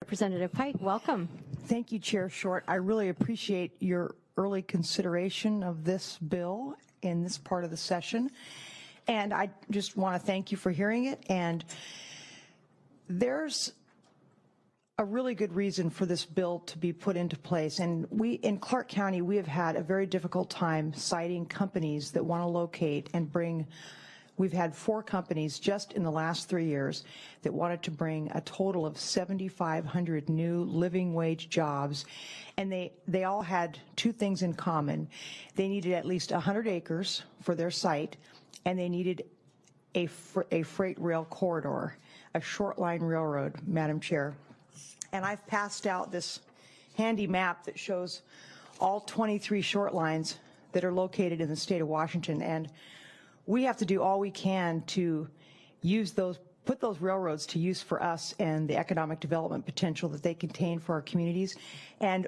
Representative Pike, welcome. Thank you, Chair Short. I really appreciate your early consideration of this bill in this part of the session. And I just want to thank you for hearing it. And there's a really good reason for this bill to be put into place. And in Clark County, we have had a very difficult time citing companies that want to locate and bring. We've had 4 companies just in the last 3 years that wanted to bring a total of 7,500 new living wage jobs. And they all had 2 things in common. They needed at least 100 acres for their site, and they needed a freight rail corridor, a shortline railroad, Madam Chair. And I've passed out this handy map that shows all 23 short lines that are located in the state of Washington. And we have to do all we can to use those, put those railroads to use for us and the economic development potential that they contain for our communities. And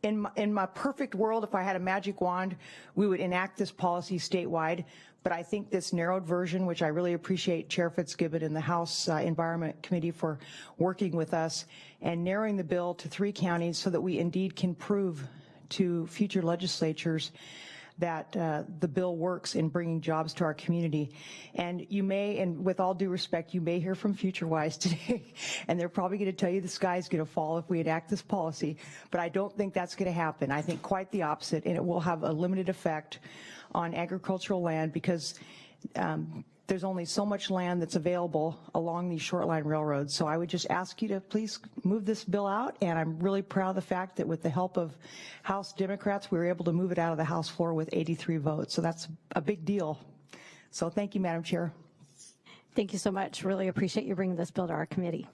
in my perfect world, if I had a magic wand, we would enact this policy statewide. But I think this narrowed version, which I really appreciate Chair Fitzgibbon and the House Environment Committee for working with us and narrowing the bill to 3 counties so that we indeed can prove to future legislatures that the bill works in bringing jobs to our community. And you may, and with all due respect, you may hear from FutureWise today, and they're probably going to tell you the sky's going to fall if we enact this policy, but I don't think that's going to happen. I think quite the opposite, and it will have a limited effect on agricultural land because there's only so much land that's available along these shortline railroads. So I would just ask you to please move this bill out, and I'm really proud of the fact that with the help of House Democrats, we were able to move it out of the House floor with 83 votes. So that's a big deal. So thank you, Madam Chair. Thank you so much. Really appreciate you bringing this bill to our committee.